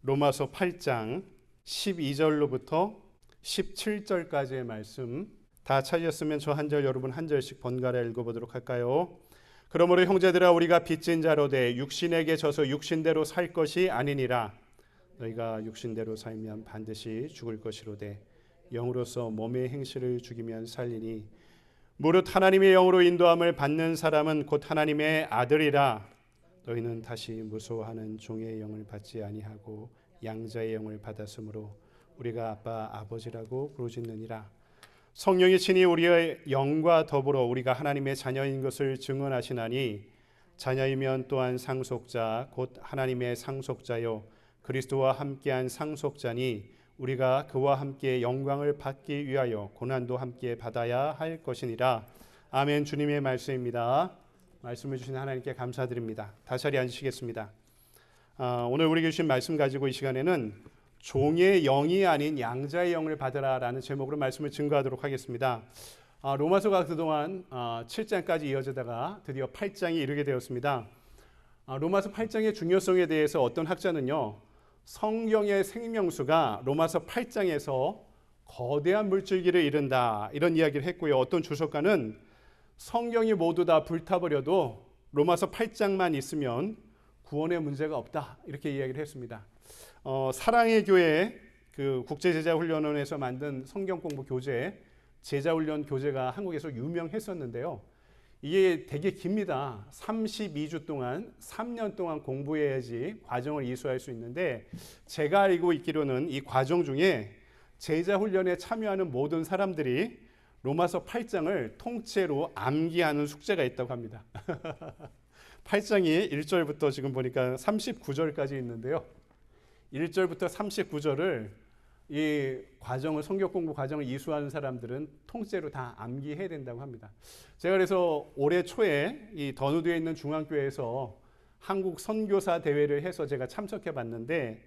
로마서 8장 12절로부터 17절까지의 말씀 다 찾으셨으면 저 한 절 여러분 한 절씩 번갈아 읽어보도록 할까요? 그러므로 형제들아 우리가 빚진 자로 돼 육신에게 져서 육신대로 살 것이 아니니라. 너희가 육신대로 살면 반드시 죽을 것이로되 영으로서 몸의 행실을 죽이면 살리니 무릇 하나님의 영으로 인도함을 받는 사람은 곧 하나님의 아들이라. 너희는 다시 무소하는 종의 영을 받지 아니하고 양자의 영을 받았으므로 우리가 아빠 아버지라고 부르짖느니라. 성령이 친히 우리의 영과 더불어 우리가 하나님의 자녀인 것을 증언하시나니 자녀이면 또한 상속자 곧 하나님의 상속자요 그리스도와 함께한 상속자니 우리가 그와 함께 영광을 받기 위하여 고난도 함께 받아야 할 것이니라. 아멘. 주님의 말씀입니다. 말씀을 주신 하나님께 감사드립니다. 다시 자리에 앉으시겠습니다. 오늘 우리에게 주신 말씀 가지고 이 시간에는 종의 영이 아닌 양자의 영을 받으라라는 제목으로 말씀을 증거하도록 하겠습니다. 로마서가 그동안 7장까지 이어지다가 드디어 8장이 이르게 되었습니다. 로마서 8장의 중요성에 대해서 어떤 학자는요, 성경의 생명수가 로마서 8장에서 거대한 물줄기를 이룬다 이런 이야기를 했고요. 어떤 주석가는 성경이 모두 다 불타버려도 로마서 8장만 있으면 구원의 문제가 없다 이렇게 이야기를 했습니다. 사랑의 교회 그 국제제자훈련원에서 만든 성경 공부 교재 제자훈련 교재가 한국에서 유명했었는데요. 이게 되게 깁니다. 32주 동안 3년 동안 공부해야지 과정을 이수할 수 있는데 제가 알고 있기로는 이 과정 중에 제자훈련에 참여하는 모든 사람들이 로마서 8장을 통째로 암기하는 숙제가 있다고 합니다. 8장이 1절부터 지금 보니까 39절까지 있는데요. 1절부터 39절을 이 과정을 성경 공부 과정을 이수하는 사람들은 통째로 다 암기해야 된다고 합니다. 제가 그래서 올해 초에 이 더누드에 있는 중앙교회에서 한국 선교사 대회를 해서 제가 참석해 봤는데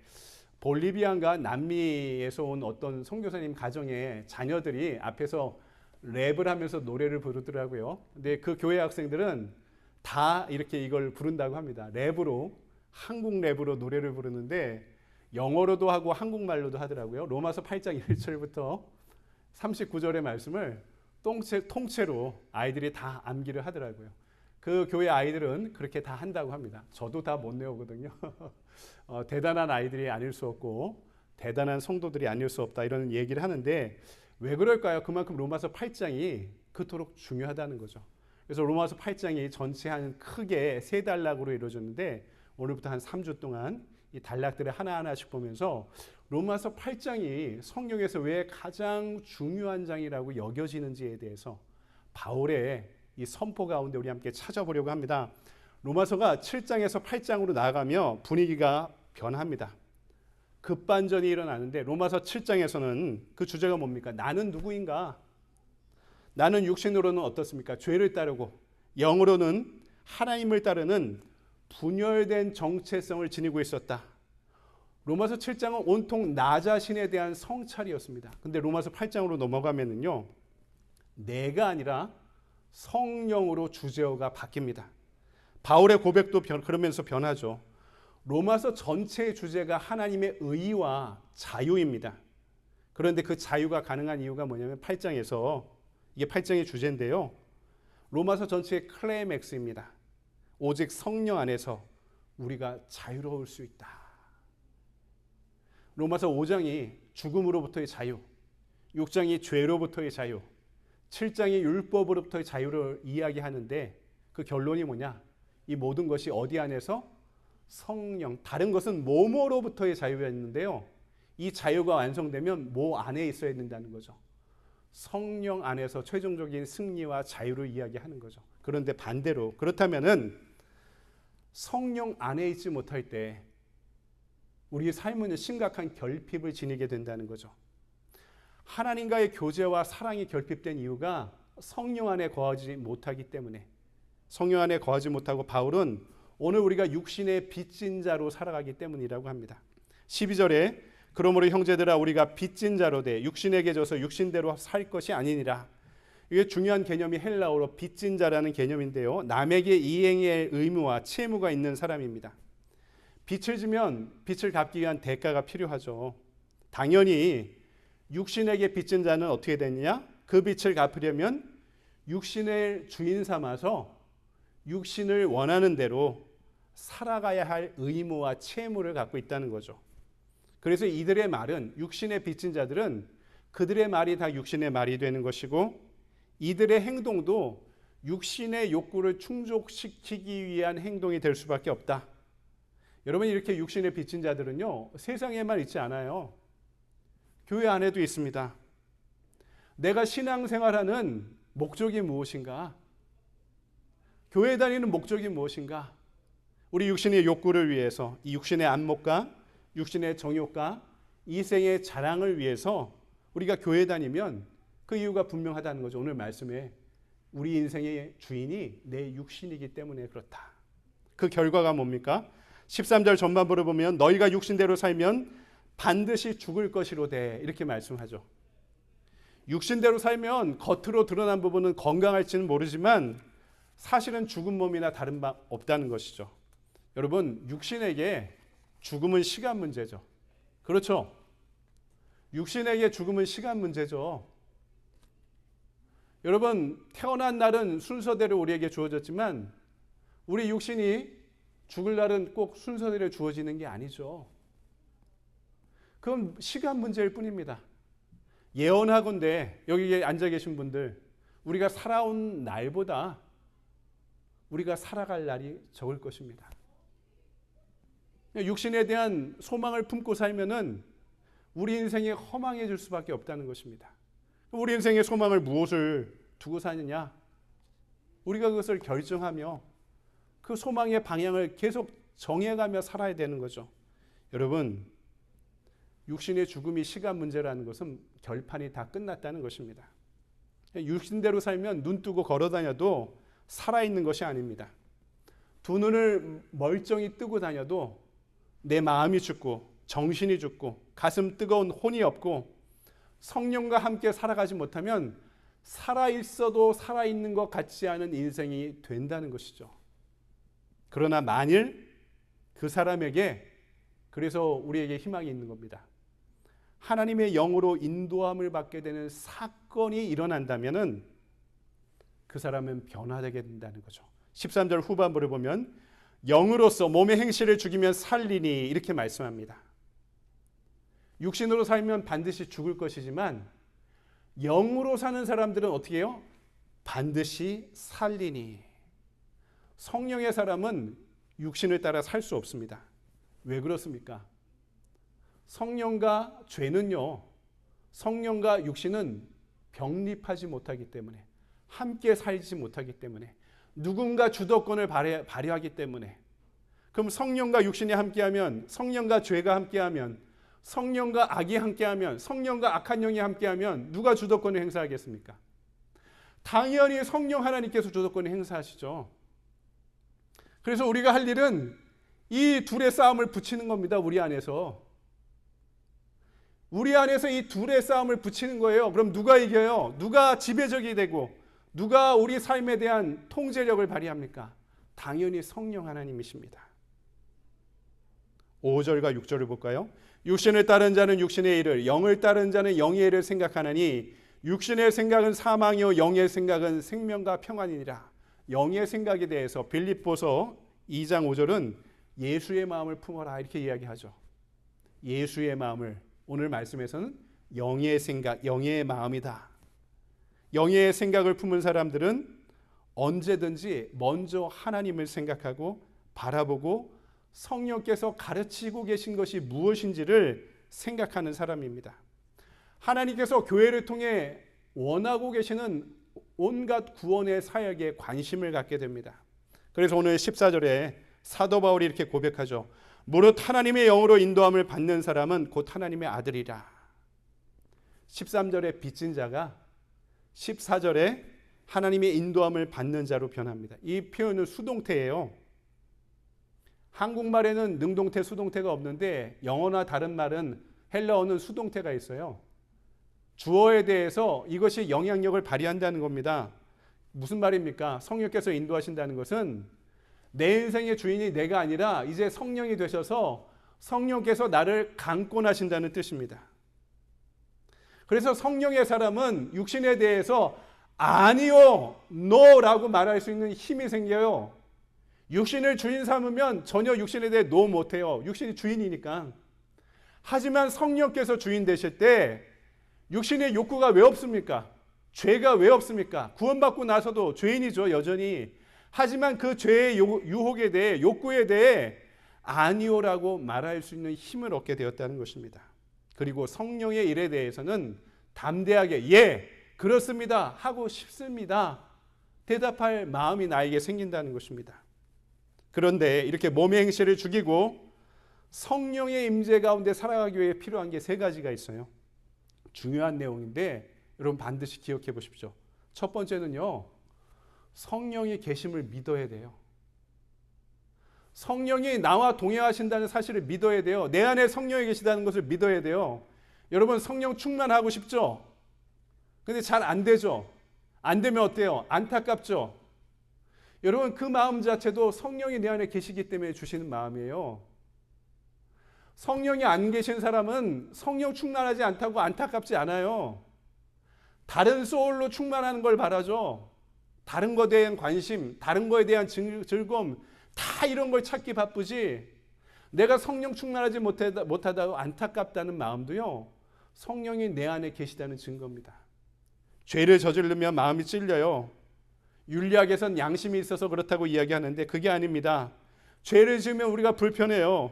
볼리비아인가 남미에서 온 어떤 선교사님 가정의 자녀들이 앞에서 랩을 하면서 노래를 부르더라고요. 근데 그 교회 학생들은 다 이렇게 이걸 부른다고 합니다. 랩으로, 한국 랩으로 노래를 부르는데 영어로도 하고 한국말로도 하더라고요. 로마서 8장 1절부터 39절의 말씀을 통째로 아이들이 다 암기를 하더라고요. 그 교회 아이들은 그렇게 다 한다고 합니다. 저도 다 못 외우거든요. 대단한 아이들이 아닐 수 없고 대단한 성도들이 아닐 수 없다 이런 얘기를 하는데 왜 그럴까요? 그만큼 로마서 8장이 그토록 중요하다는 거죠. 그래서 로마서 8장이 전체 한 크게 세 단락으로 이루어졌는데 오늘부터 한 3주 동안 이 단락들을 하나하나씩 보면서 로마서 8장이 성경에서 왜 가장 중요한 장이라고 여겨지는지에 대해서 바울의 이 선포 가운데 우리 함께 찾아보려고 합니다. 로마서가 7장에서 8장으로 나아가며 분위기가 변합니다. 급반전이 일어나는데 로마서 7장에서는 그 주제가 뭡니까? 나는 누구인가? 나는 육신으로는 어떻습니까? 죄를 따르고 영으로는 하나님을 따르는 분열된 정체성을 지니고 있었다. 로마서 7장은 온통 나 자신에 대한 성찰이었습니다. 근데 로마서 8장으로 넘어가면은요, 내가 아니라 성령으로 주제어가 바뀝니다. 바울의 고백도 그러면서 변하죠. 로마서 전체의 주제가 하나님의 의와 자유입니다. 그런데 그 자유가 가능한 이유가 뭐냐면 8장에서 이게 8장의 주제인데요. 로마서 전체의 클라이맥스입니다. 오직 성령 안에서 우리가 자유로울 수 있다. 로마서 5장이 죽음으로부터의 자유, 6장이 죄로부터의 자유, 7장이 율법으로부터의 자유를 이야기하는데 그 결론이 뭐냐? 이 모든 것이 어디 안에서? 성령, 다른 것은 뭐뭐로부터의 자유였는데요. 이 자유가 완성되면 뭐 안에 있어야 된다는 거죠. 성령 안에서 최종적인 승리와 자유를 이야기하는 거죠. 그런데 반대로 그렇다면은 성령 안에 있지 못할 때 우리의 삶은 심각한 결핍을 지니게 된다는 거죠. 하나님과의 교제와 사랑이 결핍된 이유가 성령 안에 거하지 못하기 때문에 성령 안에 거하지 못하고 바울은 오늘 우리가 육신의 빚진 자로 살아가기 때문이라고 합니다. 12절에 그러므로 형제들아 우리가 빚진 자로 돼 육신에게 져서 육신대로 살 것이 아니니라. 이게 중요한 개념이 헬라어로 빚진 자라는 개념인데요. 남에게 이행할 의무와 채무가 있는 사람입니다. 빚을 지면 빚을 갚기 위한 대가가 필요하죠. 당연히 육신에게 빚진 자는 어떻게 되느냐? 그 빚을 갚으려면 육신을 주인 삼아서 육신을 원하는 대로 살아가야 할 의무와 채무를 갖고 있다는 거죠. 그래서 이들의 말은, 육신의 빚진 자들은 그들의 말이 다 육신의 말이 되는 것이고, 이들의 행동도 육신의 욕구를 충족시키기 위한 행동이 될 수밖에 없다. 여러분, 이렇게 육신의 빚진 자들은요, 세상에만 있지 않아요. 교회 안에도 있습니다. 내가 신앙생활하는 목적이 무엇인가? 교회 다니는 목적이 무엇인가? 우리 육신의 욕구를 위해서, 이 육신의 안목과 육신의 정욕과 이생의 자랑을 위해서 우리가 교회 다니면 그 이유가 분명하다는 거죠. 오늘 말씀에 우리 인생의 주인이 내 육신이기 때문에 그렇다. 그 결과가 뭡니까? 13절 전반부를 보면 너희가 육신대로 살면 반드시 죽을 것이로되 이렇게 말씀하죠. 육신대로 살면 겉으로 드러난 부분은 건강할지는 모르지만 사실은 죽은 몸이나 다른 바 없다는 것이죠. 여러분, 육신에게 죽음은 시간 문제죠. 그렇죠? 육신에게 죽음은 시간 문제죠. 여러분, 태어난 날은 순서대로 우리에게 주어졌지만 우리 육신이 죽을 날은 꼭 순서대로 주어지는 게 아니죠. 그건 시간 문제일 뿐입니다. 예언하건대 여기 앉아 계신 분들, 우리가 살아온 날보다 우리가 살아갈 날이 적을 것입니다. 육신에 대한 소망을 품고 살면은 우리 인생이 허망해질 수밖에 없다는 것입니다. 우리 인생의 소망을 무엇을 두고 사느냐? 우리가 그것을 결정하며 그 소망의 방향을 계속 정해가며 살아야 되는 거죠. 여러분, 육신의 죽음이 시간 문제라는 것은 결판이 다 끝났다는 것입니다. 육신대로 살면 눈 뜨고 걸어 다녀도 살아있는 것이 아닙니다. 두 눈을 멀쩡히 뜨고 다녀도 내 마음이 죽고 정신이 죽고 가슴 뜨거운 혼이 없고 성령과 함께 살아가지 못하면 살아있어도 살아있는 것 같지 않은 인생이 된다는 것이죠. 그러나 만일 그 사람에게, 그래서 우리에게 희망이 있는 겁니다. 하나님의 영으로 인도함을 받게 되는 사건이 일어난다면 그 사람은 변화되게 된다는 거죠. 13절 후반부를 보면 영으로서 몸의 행실을 죽이면 살리니 이렇게 말씀합니다. 육신으로 살면 반드시 죽을 것이지만 영으로 사는 사람들은 어떻게 해요? 반드시 살리니. 성령의 사람은 육신을 따라 살 수 없습니다. 왜 그렇습니까? 성령과 죄는요, 성령과 육신은 병립하지 못하기 때문에, 함께 살지 못하기 때문에, 누군가 주도권을 발휘하기 때문에. 그럼 성령과 육신이 함께하면, 성령과 죄가 함께하면, 성령과 악이 함께하면, 성령과 악한 영이 함께하면 누가 주도권을 행사하겠습니까? 당연히 성령 하나님께서 주도권을 행사하시죠. 그래서 우리가 할 일은 이 둘의 싸움을 붙이는 겁니다. 우리 안에서. 우리 안에서 이 둘의 싸움을 붙이는 거예요. 그럼 누가 이겨요? 누가 지배적이 되고 누가 우리 삶에 대한 통제력을 발휘합니까? 당연히 성령 하나님이십니다. 5절과 6절을 볼까요? 육신을 따른 자는 육신의 일을, 영을 따른 자는 영의 일을 생각하나니 육신의 생각은 사망이요 영의 생각은 생명과 평안이니라. 영의 생각에 대해서 빌립보서 2장 5절은 예수의 마음을 품어라 이렇게 이야기하죠. 예수의 마음을, 오늘 말씀에서는 영의 생각, 영의 마음이다. 영의 생각을 품은 사람들은 언제든지 먼저 하나님을 생각하고 바라보고 성령께서 가르치고 계신 것이 무엇인지를 생각하는 사람입니다. 하나님께서 교회를 통해 원하고 계시는 온갖 구원의 사역에 관심을 갖게 됩니다. 그래서 오늘 14절에 사도 바울이 이렇게 고백하죠. 무릇 하나님의 영으로 인도함을 받는 사람은 곧 하나님의 아들이라. 13절에 빚진 자가 14절에 하나님의 인도함을 받는 자로 변합니다. 이 표현은 수동태예요. 한국말에는 능동태, 수동태가 없는데 영어나 다른 말은 헬라어는 수동태가 있어요. 주어에 대해서 이것이 영향력을 발휘한다는 겁니다. 무슨 말입니까? 성령께서 인도하신다는 것은 내 인생의 주인이 내가 아니라 이제 성령이 되셔서 성령께서 나를 강권하신다는 뜻입니다. 그래서 성령의 사람은 육신에 대해서 아니요, no라고 말할 수 있는 힘이 생겨요. 육신을 주인 삼으면 전혀 육신에 대해 no 못해요. 육신이 주인이니까. 하지만 성령께서 주인 되실 때 육신의 욕구가 왜 없습니까? 죄가 왜 없습니까? 구원받고 나서도 죄인이죠, 여전히. 하지만 그 죄의 유혹에 대해, 욕구에 대해 아니오라고 말할 수 있는 힘을 얻게 되었다는 것입니다. 그리고 성령의 일에 대해서는 담대하게 예, 그렇습니다 하고 싶습니다 대답할 마음이 나에게 생긴다는 것입니다. 그런데 이렇게 몸의 행실을 죽이고 성령의 임재 가운데 살아가기 위해 필요한 게 세 가지가 있어요. 중요한 내용인데 여러분 반드시 기억해 보십시오. 첫 번째는요, 성령이 계심을 믿어야 돼요. 성령이 나와 동행하신다는 사실을 믿어야 돼요. 내 안에 성령이 계시다는 것을 믿어야 돼요. 여러분 성령 충만하고 싶죠? 근데 잘 안 되죠? 안 되면 어때요? 안타깝죠? 여러분 그 마음 자체도 성령이 내 안에 계시기 때문에 주시는 마음이에요. 성령이 안 계신 사람은 성령 충만하지 않다고 안타깝지 않아요. 다른 소울로 충만하는 걸 바라죠. 다른 것에 대한 관심, 다른 것에 대한 즐거움, 다 이런 걸 찾기 바쁘지 내가 성령 충만하지 못하다고 안타깝다는 마음도요, 성령이 내 안에 계시다는 증거입니다. 죄를 저지르면 마음이 찔려요. 윤리학에선 양심이 있어서 그렇다고 이야기하는데 그게 아닙니다. 죄를 지으면 우리가 불편해요.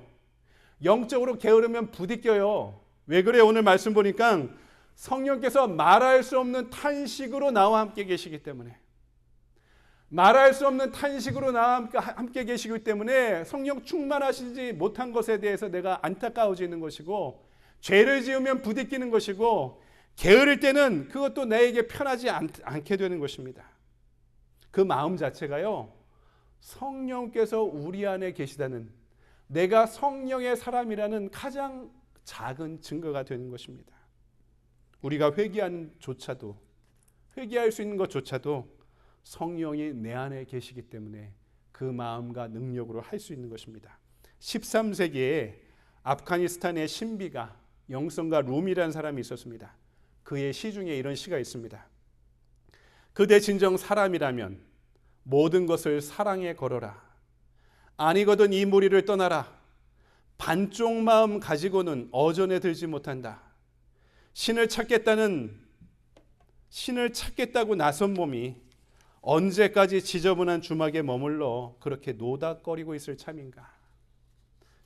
영적으로 게으르면 부딪혀요. 왜 그래요? 오늘 말씀 보니까 성령께서 말할 수 없는 탄식으로 나와 함께 계시기 때문에, 말할 수 없는 탄식으로 나와 함께 계시기 때문에 성령 충만하시지 못한 것에 대해서 내가 안타까워지는 것이고, 죄를 지으면 부딪히는 것이고, 게으를 때는 그것도 나에게 편하지 않게 되는 것입니다. 그 마음 자체가요, 성령께서 우리 안에 계시다는, 내가 성령의 사람이라는 가장 작은 증거가 되는 것입니다. 우리가 회개할 수 있는 것조차도 성령이 내 안에 계시기 때문에 그 마음과 능력으로 할 수 있는 것입니다. 13세기에 아프가니스탄의 신비가 영성가 룸이라는 사람이 있었습니다. 그의 시 중에 이런 시가 있습니다. 그대 진정 사람이라면 모든 것을 사랑에 걸어라. 아니거든 이 무리를 떠나라. 반쪽 마음 가지고는 어전에 들지 못한다. 신을 찾겠다고 나선 몸이 언제까지 지저분한 주막에 머물러 그렇게 노닥거리고 있을 참인가.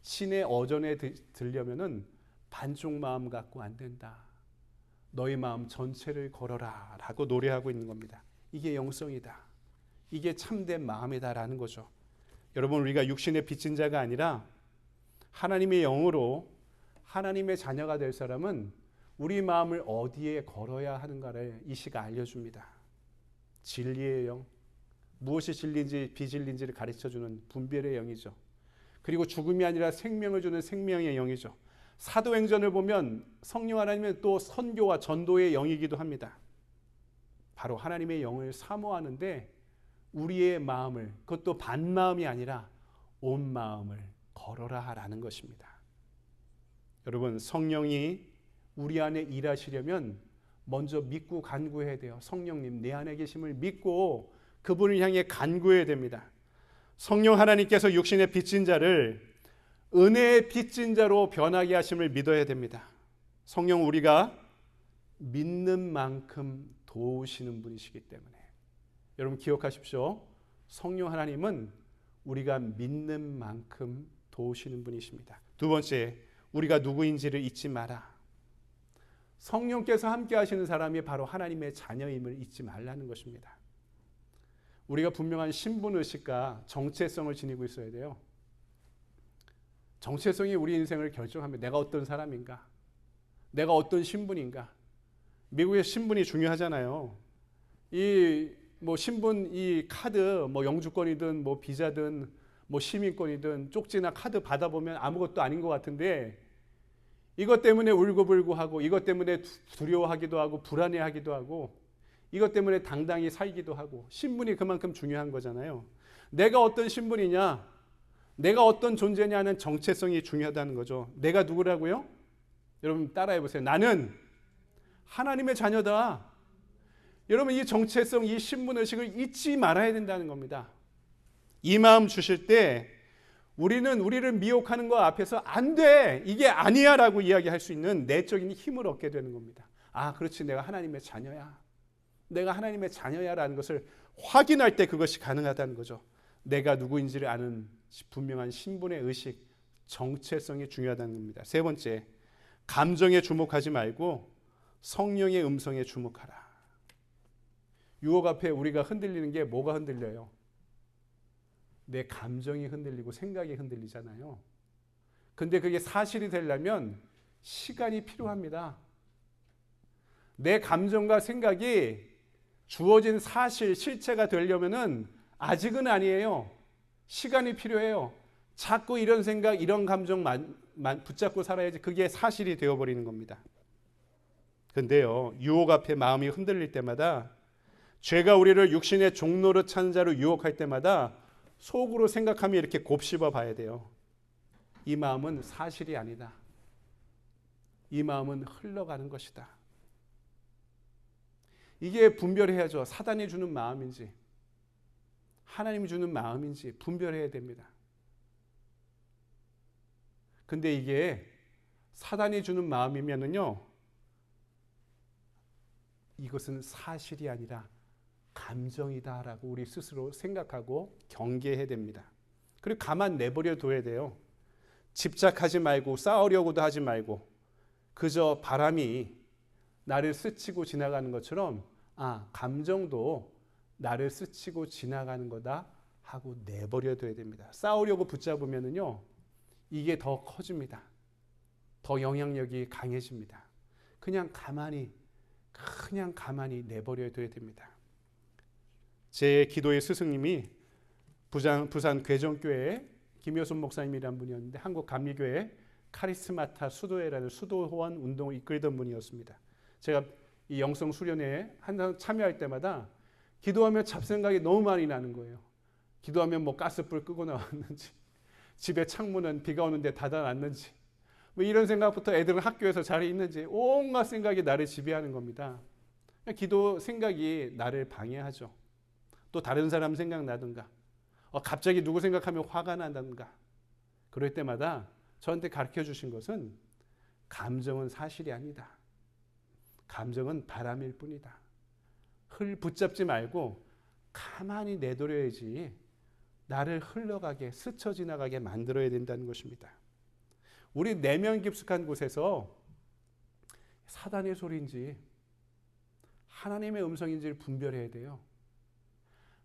신의 어전에 들려면은 반쪽 마음 갖고 안 된다. 너희 마음 전체를 걸어라 라고 노래하고 있는 겁니다. 이게 영성이다. 이게 참된 마음이다라는 거죠. 여러분, 우리가 육신의 빚진 자가 아니라 하나님의 영으로 하나님의 자녀가 될 사람은 우리 마음을 어디에 걸어야 하는가를 이 시가 알려줍니다. 진리의 영, 무엇이 진리인지 비진리인지를 가르쳐주는 분별의 영이죠. 그리고 죽음이 아니라 생명을 주는 생명의 영이죠. 사도행전을 보면 성령 하나님은 또 선교와 전도의 영이기도 합니다. 바로 하나님의 영을 사모하는데 우리의 마음을, 그것도 반마음이 아니라 온 마음을 걸어라 라는 것입니다. 여러분, 성령이 우리 안에 일하시려면 먼저 믿고 간구해야 돼요. 성령님 내 안에 계심을 믿고 그분을 향해 간구해야 됩니다. 성령 하나님께서 육신의 빚진 자를 은혜의 빚진 자로 변하게 하심을 믿어야 됩니다. 성령 우리가 믿는 만큼 도우시는 분이시기 때문에, 여러분 기억하십시오. 성령 하나님은 우리가 믿는 만큼 도우시는 분이십니다. 두 번째, 우리가 누구인지를 잊지 마라. 성령께서 함께 하시는 사람이 바로 하나님의 자녀임을 잊지 말라는 것입니다. 우리가 분명한 신분의식과 정체성을 지니고 있어야 돼요. 정체성이 우리 인생을 결정합니다. 내가 어떤 사람인가? 내가 어떤 신분인가? 미국의 신분이 중요하잖아요. 신분, 이 카드, 영주권이든 비자든 시민권이든 쪽지나 카드 받아보면 아무것도 아닌 것 같은데, 이것 때문에 울고불고 하고, 이것 때문에 두려워하기도 하고, 불안해하기도 하고, 이것 때문에 당당히 살기도 하고. 신분이 그만큼 중요한 거잖아요. 내가 어떤 신분이냐, 내가 어떤 존재냐는 정체성이 중요하다는 거죠. 내가 누구라고요? 여러분 따라해 보세요. 나는 하나님의 자녀다. 여러분 이 정체성, 이 신분의식을 잊지 말아야 된다는 겁니다. 이 마음 주실 때 우리는 우리를 미혹하는 것 앞에서 안 돼, 이게 아니야 라고 이야기할 수 있는 내적인 힘을 얻게 되는 겁니다. 아, 그렇지, 내가 하나님의 자녀야. 내가 하나님의 자녀야 라는 것을 확인할 때 그것이 가능하다는 거죠. 내가 누구인지를 아는 분명한 신분의 의식, 정체성이 중요하다는 겁니다. 세 번째, 감정에 주목하지 말고 성령의 음성에 주목하라. 유혹 앞에 우리가 흔들리는 게 뭐가 흔들려요? 내 감정이 흔들리고 생각이 흔들리잖아요. 근데 그게 사실이 되려면 시간이 필요합니다. 내 감정과 생각이 주어진 사실, 실체가 되려면은 아직은 아니에요. 시간이 필요해요. 자꾸 이런 생각, 이런 감정만 붙잡고 살아야지 그게 사실이 되어버리는 겁니다. 근데요, 유혹 앞에 마음이 흔들릴 때마다, 죄가 우리를 육신의 종노릇 하는 자로 유혹할 때마다 속으로 생각하며 이렇게 곱씹어 봐야 돼요. 이 마음은 사실이 아니다. 이 마음은 흘러가는 것이다. 이게 분별해야죠. 사단이 주는 마음인지 하나님이 주는 마음인지 분별해야 됩니다. 근데 이게 사단이 주는 마음이면은요, 이것은 사실이 아니라 감정이다라고 우리 스스로 생각하고 경계해야 됩니다. 그리고 가만 내버려 둬야 돼요. 집착하지 말고 싸우려고도 하지 말고 그저 바람이 나를 스치고 지나가는 것처럼, 아, 감정도 나를 스치고 지나가는 거다 하고 내버려 둬야 됩니다. 싸우려고 붙잡으면은요, 이게 더 커집니다. 더 영향력이 강해집니다. 그냥 가만히 내버려 둬야 됩니다. 제 기도의 스승님이 부산 괴정교회 김효순 목사님이라는 분이었는데, 한국 감리교회 카리스마타 수도회라는 수도원 운동을 이끌던 분이었습니다. 제가 이 영성 수련회에 항상 참여할 때마다 기도하면 잡생각이 너무 많이 나는 거예요. 기도하면 뭐 가스불 끄고 나왔는지, 집에 창문은 비가 오는데 닫아놨는지, 뭐 이런 생각부터 애들은 학교에서 잘 있는지 온갖 생각이 나를 지배하는 겁니다. 기도 생각이 나를 방해하죠. 또 다른 사람 생각나든가, 갑자기 누구 생각하면 화가 난다든가, 그럴 때마다 저한테 가르쳐 주신 것은 감정은 사실이 아니다. 감정은 바람일 뿐이다. 붙잡지 말고 가만히 내버려야지 나를 흘러가게, 스쳐 지나가게 만들어야 된다는 것입니다. 우리 내면 깊숙한 곳에서 사단의 소리인지 하나님의 음성인지를 분별해야 돼요.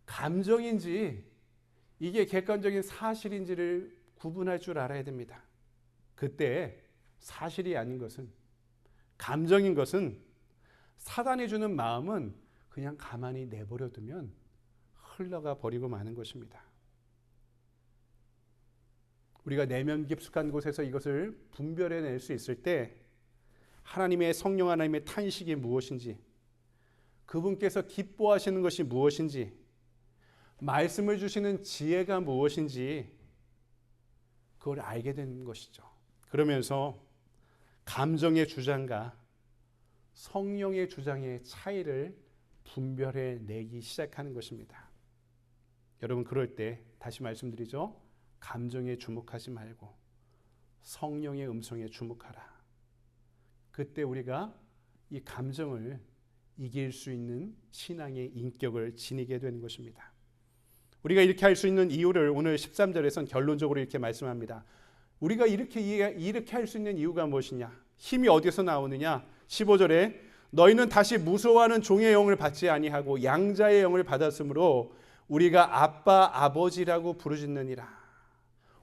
감정인지 이게 객관적인 사실인지를 구분할 줄 알아야 됩니다. 그때 사실이 아닌 것은, 감정인 것은, 사단이 주는 마음은 그냥 가만히 내버려 두면 흘러가 버리고 마는 것입니다. 우리가 내면 깊숙한 곳에서 이것을 분별해낼 수 있을 때 하나님의 성령 하나님의 탄식이 무엇인지, 그분께서 기뻐하시는 것이 무엇인지, 말씀을 주시는 지혜가 무엇인지 그걸 알게 되는 것이죠. 그러면서 감정의 주장과 성령의 주장의 차이를 분별해 내기 시작하는 것입니다. 여러분, 그럴 때 다시 말씀드리죠. 감정에 주목하지 말고 성령의 음성에 주목하라. 그때 우리가 이 감정을 이길 수 있는 신앙의 인격을 지니게 되는 것입니다. 우리가 이렇게 할 수 있는 이유를 오늘 13절에서는 결론적으로 이렇게 말씀합니다. 우리가 이렇게 할 수 있는 이유가 무엇이냐? 힘이 어디서 나오느냐? 15절에 너희는 다시 무서워하는 종의 영을 받지 아니하고 양자의 영을 받았으므로 우리가 아빠 아버지라고 부르짖느니라.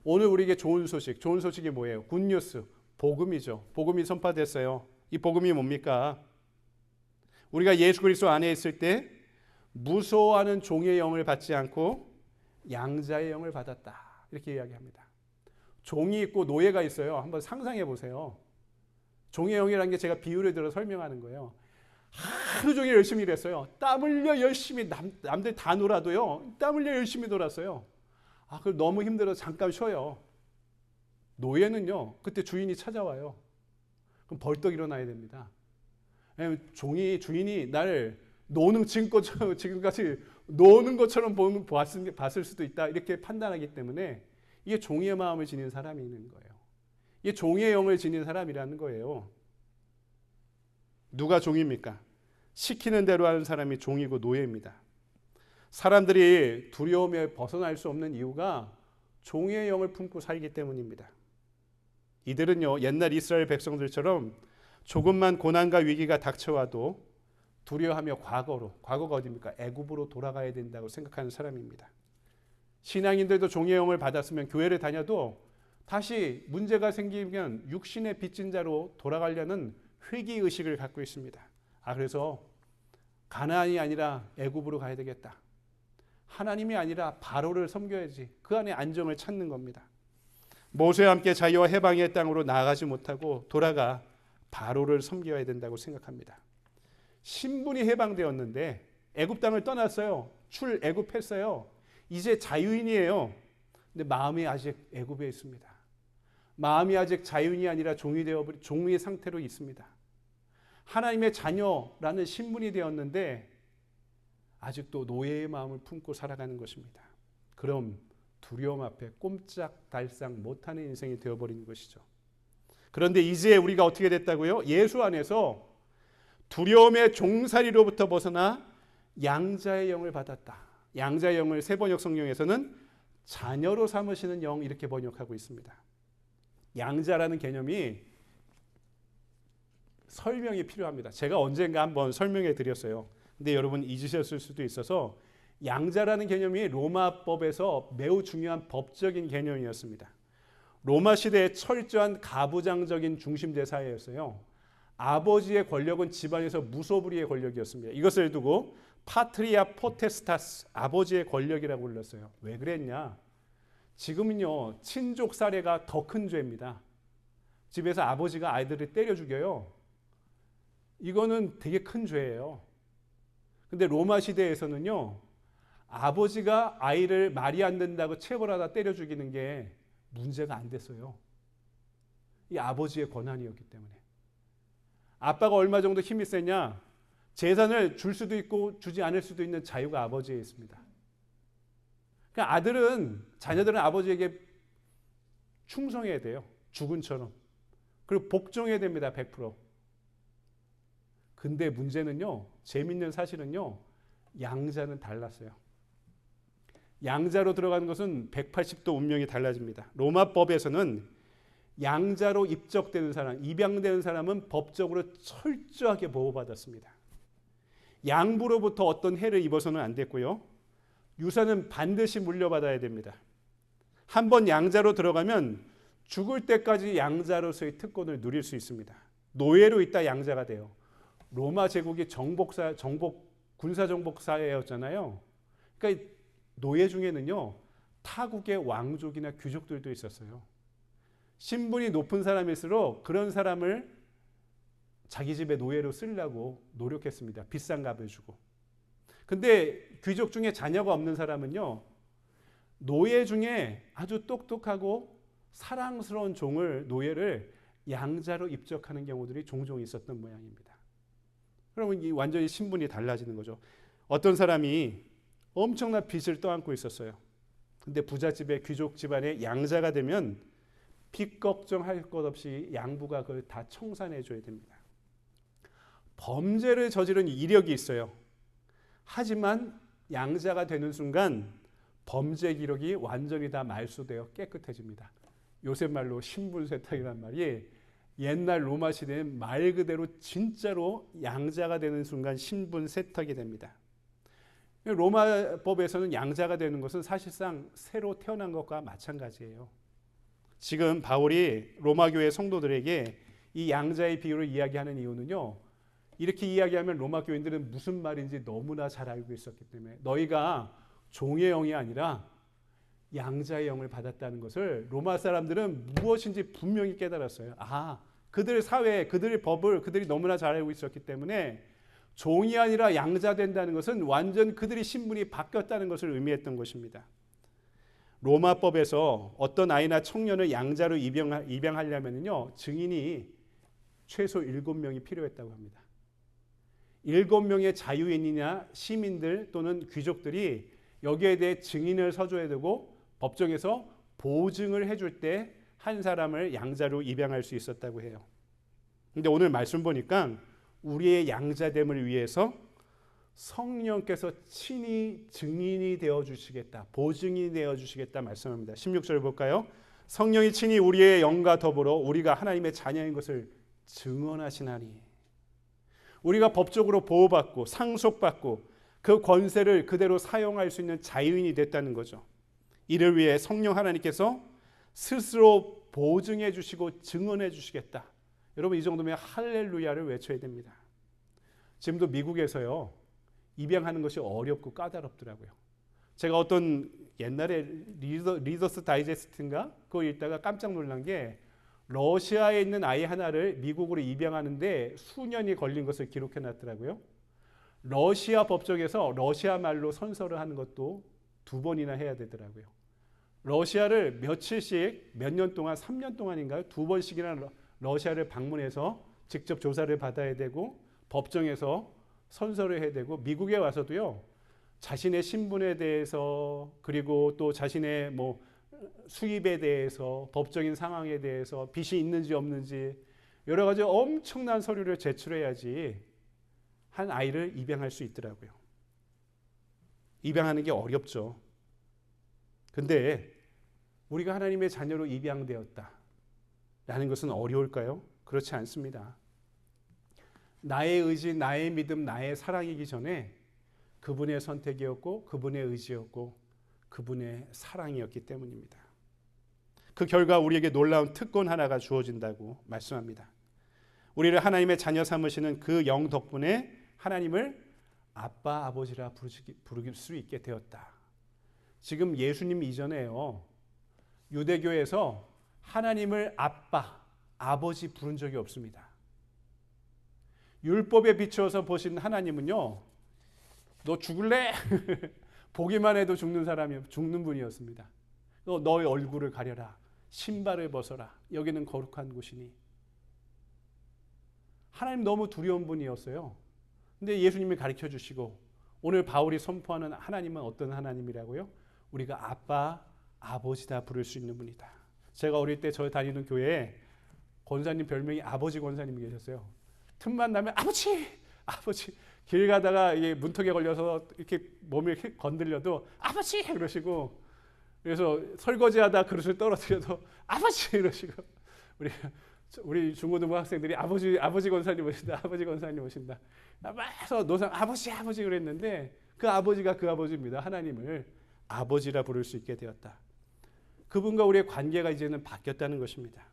오늘 우리에게 좋은 소식이 뭐예요? 굿뉴스, 복음이죠. 복음이 선포됐어요. 이 복음이 뭡니까? 우리가 예수 그리스도 안에 있을 때 무서워하는 종의 영을 받지 않고 양자의 영을 받았다. 이렇게 이야기합니다. 종이 있고 노예가 있어요. 한번 상상해 보세요. 종의 영이라는 게 제가 비유를 들어 설명하는 거예요. 하루 종일 열심히 일했어요. 땀 흘려 열심히 남들 다 놀아도요. 땀 흘려 열심히 놀았어요. 그럼 너무 힘들어서 잠깐 쉬어요. 노예는요. 그때 주인이 찾아와요. 그럼 벌떡 일어나야 됩니다. 주인이 나를 지금까지 노는 것처럼 봤을 수도 있다. 이렇게 판단하기 때문에 이게 종의 마음을 지닌 사람이 있는 거예요. 이게 종의 영을 지닌 사람이라는 거예요. 누가 종입니까? 시키는 대로 하는 사람이 종이고 노예입니다. 사람들이 두려움에 벗어날 수 없는 이유가 종의 영을 품고 살기 때문입니다. 이들은요, 옛날 이스라엘 백성들처럼 조금만 고난과 위기가 닥쳐와도 두려워하며 과거가 어디입니까? 애굽으로 돌아가야 된다고 생각하는 사람입니다. 신앙인들도 종의 영을 받았으면 교회를 다녀도 다시 문제가 생기면 육신의 빚진 자로 돌아가려는 회귀의식을 갖고 있습니다. 그래서 가나안이 아니라 애굽으로 가야 되겠다. 하나님이 아니라 바로를 섬겨야지. 그 안에 안정을 찾는 겁니다. 모세와 함께 자유와 해방의 땅으로 나아가지 못하고 돌아가 바로를 섬겨야 된다고 생각합니다. 신분이 해방되었는데 애굽 땅을 떠났어요. 출애굽했어요. 이제 자유인이에요. 근데 마음이 아직 애굽에 있습니다. 마음이 아직 자유인이 아니라 종의 상태로 있습니다. 하나님의 자녀라는 신분이 되었는데 아직도 노예의 마음을 품고 살아가는 것입니다. 그럼 두려움 앞에 꼼짝달싹 못하는 인생이 되어버린 것이죠. 그런데 이제 우리가 어떻게 됐다고요? 예수 안에서 두려움의 종살이로부터 벗어나 양자의 영을 받았다. 양자의 영을 세번역 성경에서는 자녀로 삼으시는 영 이렇게 번역하고 있습니다. 양자라는 개념이 설명이 필요합니다. 제가 언젠가 한번 설명해 드렸어요. 근데 여러분 잊으셨을 수도 있어서 양자라는 개념이 로마법에서 매우 중요한 법적인 개념이었습니다. 로마 시대의 철저한 가부장적인 중심제 사회였어요. 아버지의 권력은 집안에서 무소불위의 권력이었습니다. 이것을 두고 파트리아 포테스타스, 아버지의 권력이라고 불렀어요. 왜 그랬냐? 지금은요, 친족 살해가 더 큰 죄입니다. 집에서 아버지가 아이들을 때려 죽여요. 이거는 되게 큰 죄예요. 근데 로마 시대에서는요, 아버지가 아이를 말이 안 된다고 체벌하다 때려 죽이는 게 문제가 안 됐어요. 이 아버지의 권한이었기 때문에. 아빠가 얼마 정도 힘이 세냐? 재산을 줄 수도 있고 주지 않을 수도 있는 자유가 아버지에 있습니다. 그러니까 자녀들은 아버지에게 충성해야 돼요. 주군처럼. 그리고 복종해야 됩니다. 100%. 근데 문제는요, 재밌는 사실은요, 양자는 달랐어요. 양자로 들어가는 것은 180도 운명이 달라집니다. 로마법에서는 양자로 입적되는 사람, 입양되는 사람은 법적으로 철저하게 보호받았습니다. 양부로부터 어떤 해를 입어서는 안 됐고요. 유산은 반드시 물려받아야 됩니다. 한번 양자로 들어가면 죽을 때까지 양자로서의 특권을 누릴 수 있습니다. 노예로 있다 양자가 돼요. 로마 제국이 군사정복 사회였잖아요. 그러니까 노예 중에는요, 타국의 왕족이나 귀족들도 있었어요. 신분이 높은 사람일수록 그런 사람을 자기 집에 노예로 쓰려고 노력했습니다. 비싼 값을 주고. 근데 귀족 중에 자녀가 없는 사람은요, 노예 중에 아주 똑똑하고 사랑스러운 노예를 양자로 입적하는 경우들이 종종 있었던 모양입니다. 그러면 이 완전히 신분이 달라지는 거죠. 어떤 사람이 엄청난 빚을 떠안고 있었어요. 근데 부잣집의 귀족 집안의 양자가 되면 빚 걱정할 것 없이 양부가 그걸 다 청산해 줘야 됩니다. 범죄를 저지른 이력이 있어요. 하지만 양자가 되는 순간 범죄 기록이 완전히 다 말소되어 깨끗해집니다. 요새 말로 신분 세탁이란 말이 옛날 로마 시대엔 말 그대로 진짜로 양자가 되는 순간 신분 세탁이 됩니다. 로마법에서는 양자가 되는 것은 사실상 새로 태어난 것과 마찬가지예요. 지금 바울이 로마 교회 성도들에게 이 양자의 비유를 이야기하는 이유는요, 이렇게 이야기하면 로마 교인들은 무슨 말인지 너무나 잘 알고 있었기 때문에 너희가 종의 영이 아니라 양자의 영을 받았다는 것을 로마 사람들은 무엇인지 분명히 깨달았어요. 그들 사회, 그들의 법을 그들이 너무나 잘 알고 있었기 때문에 종이 아니라 양자 된다는 것은 완전 그들의 신분이 바뀌었다는 것을 의미했던 것입니다. 로마법에서 어떤 아이나 청년을 양자로 입양하려면요, 증인이 최소 7명이 필요했다고 합니다. 7명의 자유인이나 시민들 또는 귀족들이 여기에 대해 증인을 서줘야 되고 법정에서 보증을 해줄 때 한 사람을 양자로 입양할 수 있었다고 해요. 근데 오늘 말씀 보니까 우리의 양자됨을 위해서 성령께서 친히 증인이 되어 주시겠다, 보증이 되어 주시겠다 말씀합니다. 16절 볼까요? 성령이 친히 우리의 영과 더불어 우리가 하나님의 자녀인 것을 증언하시나니. 우리가 법적으로 보호받고 상속받고 그 권세를 그대로 사용할 수 있는 자유인이 됐다는 거죠. 이를 위해 성령 하나님께서 스스로 보증해 주시고 증언해 주시겠다. 여러분, 이 정도면 할렐루야를 외쳐야 됩니다. 지금도 미국에서요, 입양하는 것이 어렵고 까다롭더라고요. 제가 어떤 옛날에 리더스 다이제스트인가 그거 읽다가 깜짝 놀란 게 러시아에 있는 아이 하나를 미국으로 입양하는데 수년이 걸린 것을 기록해 놨더라고요. 러시아 법정에서 러시아 말로 선서를 하는 것도 2번이나 해야 되더라고요. 러시아를 며칠씩 몇 년 동안 3년 동안인가요? 2번씩이나 러시아를 방문해서 직접 조사를 받아야 되고 법정에서 선서를 해야 되고 미국에 와서도요, 자신의 신분에 대해서 그리고 또 자신의 수입에 대해서 법적인 상황에 대해서 빚이 있는지 없는지 여러 가지 엄청난 서류를 제출해야지 한 아이를 입양할 수 있더라고요. 입양하는 게 어렵죠. 근데 우리가 하나님의 자녀로 입양되었다 라는 것은 어려울까요? 그렇지 않습니다. 나의 의지, 나의 믿음, 나의 사랑이기 전에 그분의 선택이었고 그분의 의지였고 그분의 사랑이었기 때문입니다. 그 결과 우리에게 놀라운 특권 하나가 주어진다고 말씀합니다. 우리를 하나님의 자녀 삼으시는 그 영 덕분에 하나님을 아빠, 아버지라 부를 수 있게 되었다. 지금 예수님 이전에요, 유대교에서 하나님을 아빠, 아버지 부른 적이 없습니다. 율법에 비추어서 보신 하나님은요, 너 죽을래? 보기만 해도 죽는 분이었습니다. 너의 얼굴을 가려라. 신발을 벗어라. 여기는 거룩한 곳이니. 하나님 너무 두려운 분이었어요. 근데 예수님이 가르쳐 주시고 오늘 바울이 선포하는 하나님은 어떤 하나님이라고요? 우리가 아빠, 아버지다 부를 수 있는 분이다. 제가 어릴 때 저 다니는 교회에 권사님 별명이 아버지 권사님이 계셨어요. 틈만 나면 아버지! 아버지! 길 가다가 이게 문턱에 걸려서 이렇게 몸을 이렇게 건들려도 아버지! 그러시고, 그래서 설거지하다 그릇을 떨어뜨려도 아버지! 이러시고, 우리 중고등부 학생들이 아버지 권사님 오신다, 아버지 권사님 오신다. 막서 노상 아버지 그랬는데 그 아버지가 그 아버지입니다. 하나님을 아버지라 부를 수 있게 되었다. 그분과 우리의 관계가 이제는 바뀌었다는 것입니다.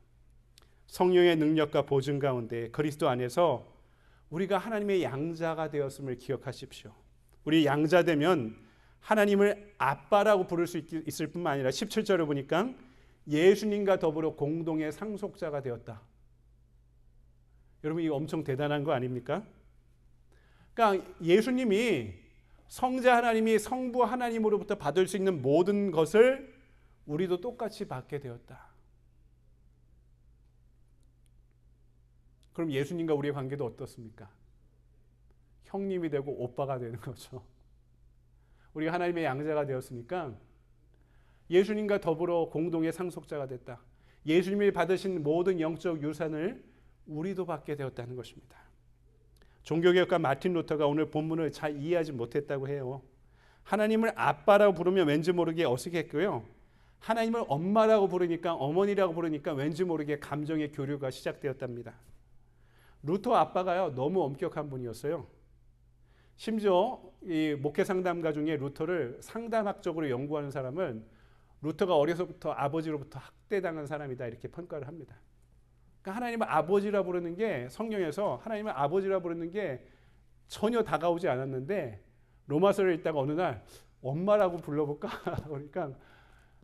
성령의 능력과 보증 가운데 그리스도 안에서 우리가 하나님의 양자가 되었음을 기억하십시오. 우리 양자되면 하나님을 아빠라고 부를 수 있을 뿐만 아니라 17절을 보니까 예수님과 더불어 공동의 상속자가 되었다. 여러분, 이거 엄청 대단한 거 아닙니까? 그러니까 예수님이 성자 하나님이 성부 하나님으로부터 받을 수 있는 모든 것을 우리도 똑같이 받게 되었다. 그럼 예수님과 우리의 관계도 어떻습니까? 형님이 되고 오빠가 되는 거죠. 우리가 하나님의 양자가 되었으니까 예수님과 더불어 공동의 상속자가 됐다. 예수님이 받으신 모든 영적 유산을 우리도 받게 되었다는 것입니다. 종교개혁가 마틴 루터가 오늘 본문을 잘 이해하지 못했다고 해요. 하나님을 아빠라고 부르면 왠지 모르게 어색했고요. 하나님을 엄마라고 부르니까, 어머니라고 부르니까 왠지 모르게 감정의 교류가 시작되었답니다. 루터 아빠가요, 너무 엄격한 분이었어요. 심지어 이 목회 상담가 중에 루터를 상담학적으로 연구하는 사람은 루터가 어려서부터 아버지로부터 학대당한 사람이다 이렇게 평가를 합니다. 그러니까 하나님을 아버지라 부르는 게, 성경에서 하나님을 아버지라 부르는 게 전혀 다가오지 않았는데 로마서를 읽다가 어느 날 엄마라고 불러볼까? 그러니까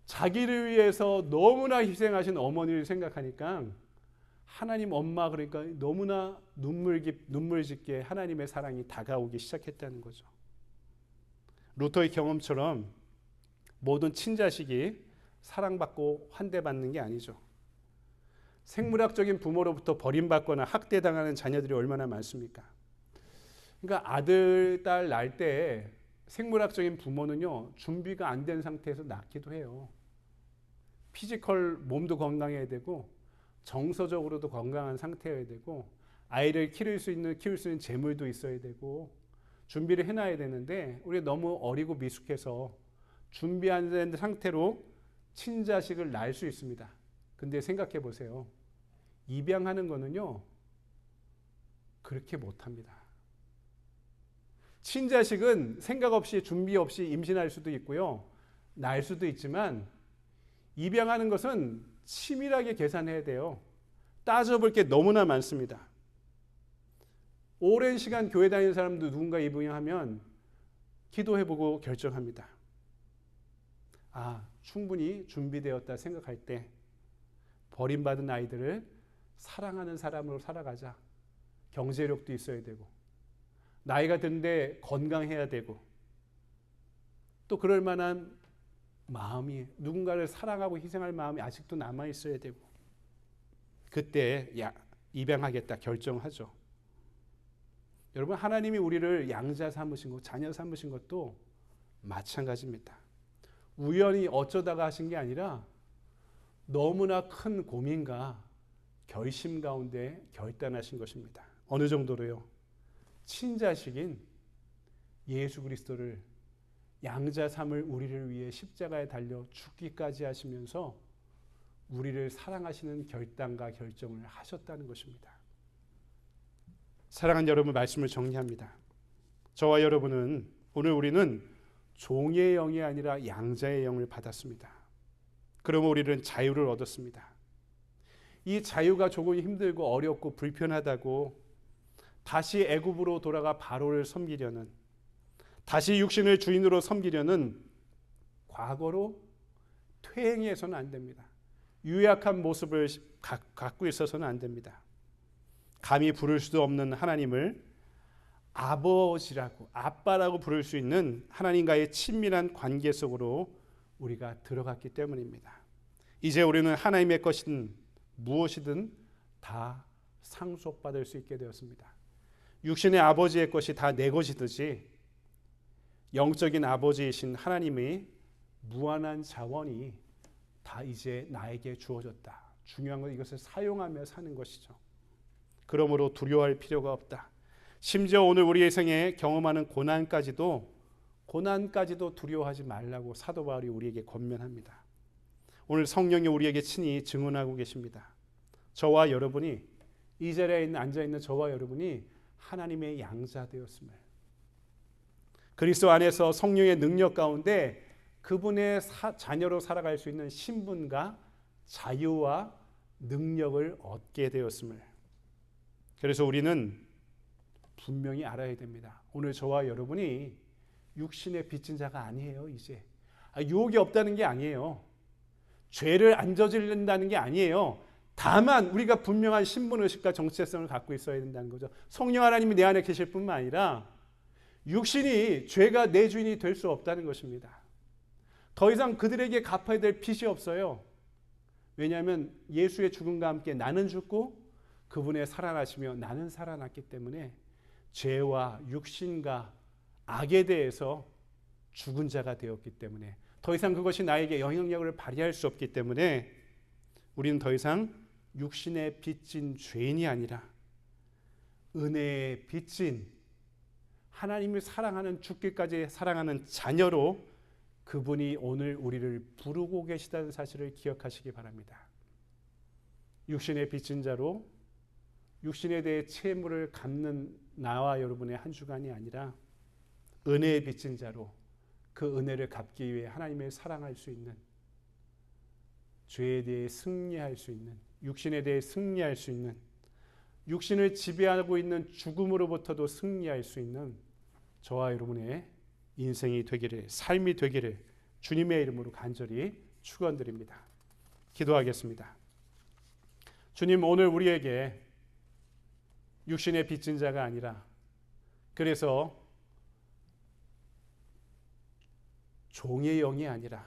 자기를 위해서 너무나 희생하신 어머니를 생각하니까 하나님 엄마, 그러니까 너무나 눈물 짓게 하나님의 사랑이 다가오기 시작했다는 거죠. 루터의 경험처럼 모든 친자식이 사랑받고 환대받는 게 아니죠. 생물학적인 부모로부터 버림받거나 학대당하는 자녀들이 얼마나 많습니까? 그러니까 아들, 딸 낳을 때 생물학적인 부모는요, 준비가 안 된 상태에서 낳기도 해요. 피지컬 몸도 건강해야 되고 정서적으로도 건강한 상태여야 되고 아이를 키울 수 있는 재물도 있어야 되고 준비를 해놔야 되는데 우리가 너무 어리고 미숙해서 준비 안 된 상태로 친자식을 낳을 수 있습니다. 근데 생각해 보세요. 입양하는 거는요, 그렇게 못합니다. 친자식은 생각 없이 준비 없이 임신할 수도 있고요, 낳을 수도 있지만 입양하는 것은 치밀하게 계산해야 돼요. 따져볼 게 너무나 많습니다. 오랜 시간 교회 다니는 사람도 누군가 입양하면 기도해보고 결정합니다. 충분히 준비되었다 생각할 때 버림받은 아이들을 사랑하는 사람으로 살아가자. 경제력도 있어야 되고 나이가 드는데 건강해야 되고 또 그럴 만한 마음이, 누군가를 사랑하고 희생할 마음이 아직도 남아 있어야 되고 그때 입양하겠다 결정하죠. 여러분, 하나님이 우리를 양자 삼으신 것, 자녀 삼으신 것도 마찬가지입니다. 우연히 어쩌다가 하신 게 아니라 너무나 큰 고민과 결심 가운데 결단하신 것입니다. 어느 정도로요? 친자식인 예수 그리스도를 양자 삼을 우리를 위해 십자가에 달려 죽기까지 하시면서 우리를 사랑하시는 결단과 결정을 하셨다는 것입니다. 사랑하는 여러분, 말씀을 정리합니다. 저와 여러분은 오늘 우리는 종의 영이 아니라 양자의 영을 받았습니다. 그러면 우리는 자유를 얻었습니다. 이 자유가 조금 힘들고 어렵고 불편하다고 다시 애굽으로 돌아가 바로를 섬기려는, 다시 육신을 주인으로 섬기려는 과거로 퇴행해서는 안 됩니다. 유약한 모습을 갖고 있어서는 안 됩니다. 감히 부를 수도 없는 하나님을 아버지라고, 아빠라고 부를 수 있는 하나님과의 친밀한 관계 속으로 우리가 들어갔기 때문입니다. 이제 우리는 하나님의 것이든 무엇이든 다 상속받을 수 있게 되었습니다. 육신의 아버지의 것이 다 내 것이듯이 영적인 아버지이신 하나님의 무한한 자원이 다 이제 나에게 주어졌다. 중요한 건 이것을 사용하며 사는 것이죠. 그러므로 두려워할 필요가 없다. 심지어 오늘 우리의 생에 경험하는 고난까지도 두려워하지 말라고 사도 바울이 우리에게 권면합니다. 오늘 성령이 우리에게 친히 증언하고 계십니다. 저와 여러분이, 이 자리에 앉아있는 저와 여러분이 하나님의 양자 되었음을, 그리스도 안에서 성령의 능력 가운데 그분의 자녀로 살아갈 수 있는 신분과 자유와 능력을 얻게 되었음을, 그래서 우리는 분명히 알아야 됩니다. 오늘 저와 여러분이 육신에 빚진 자가 아니에요. 이제 유혹이 없다는 게 아니에요. 죄를 안 저지른다는 게 아니에요. 다만 우리가 분명한 신분의식과 정체성을 갖고 있어야 된다는 거죠. 성령 하나님이 내 안에 계실 뿐만 아니라 육신이 죄가 내 주인이 될 수 없다는 것입니다. 더 이상 그들에게 갚아야 될 빚이 없어요. 왜냐하면 예수의 죽음과 함께 나는 죽고 그분의 살아나시며 나는 살아났기 때문에 죄와 육신과 악에 대해서 죽은 자가 되었기 때문에 더 이상 그것이 나에게 영향력을 발휘할 수 없기 때문에 우리는 더 이상 육신에 빚진 죄인이 아니라 은혜에 빚진, 하나님을 사랑하는, 죽기까지 사랑하는 자녀로 그분이 오늘 우리를 부르고 계시다는 사실을 기억하시기 바랍니다. 육신에 빚진 자로 육신에 대해 채무를 갚는 나와 여러분의 한 주간이 아니라 은혜에 빚진 자로 그 은혜를 갚기 위해 하나님을 사랑할 수 있는, 죄에 대해 승리할 수 있는, 육신에 대해 승리할 수 있는, 육신을 지배하고 있는 죽음으로부터도 승리할 수 있는 저와 여러분의 인생이 되기를, 삶이 되기를 주님의 이름으로 간절히 축원드립니다. 기도하겠습니다. 주님, 오늘 우리에게 육신의 빚진 자가 아니라 그래서 종의 영이 아니라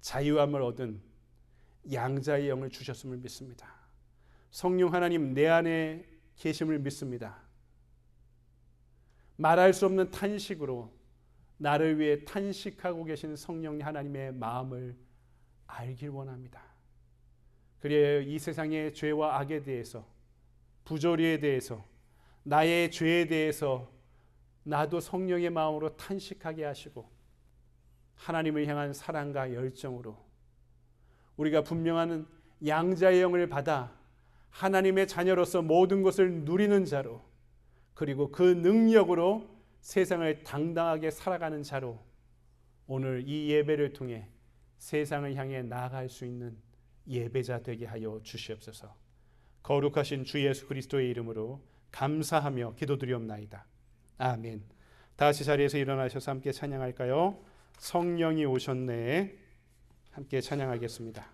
자유함을 얻은 양자의 영을 주셨음을 믿습니다. 성령 하나님 내 안에 계심을 믿습니다. 말할 수 없는 탄식으로 나를 위해 탄식하고 계신 성령 하나님의 마음을 알길 원합니다. 그래야 이 세상의 죄와 악에 대해서, 부조리에 대해서, 나의 죄에 대해서 나도 성령의 마음으로 탄식하게 하시고 하나님을 향한 사랑과 열정으로 우리가 분명한 양자의 영을 받아 하나님의 자녀로서 모든 것을 누리는 자로, 그리고 그 능력으로 세상을 당당하게 살아가는 자로 오늘 이 예배를 통해 세상을 향해 나아갈 수 있는 예배자 되게 하여 주시옵소서. 거룩하신 주 예수 그리스도의 이름으로 감사하며 기도드리옵나이다. 아멘. 다시 자리에서 일어나셔서 함께 찬양할까요? 성령이 오셨네. 함께 찬양하겠습니다.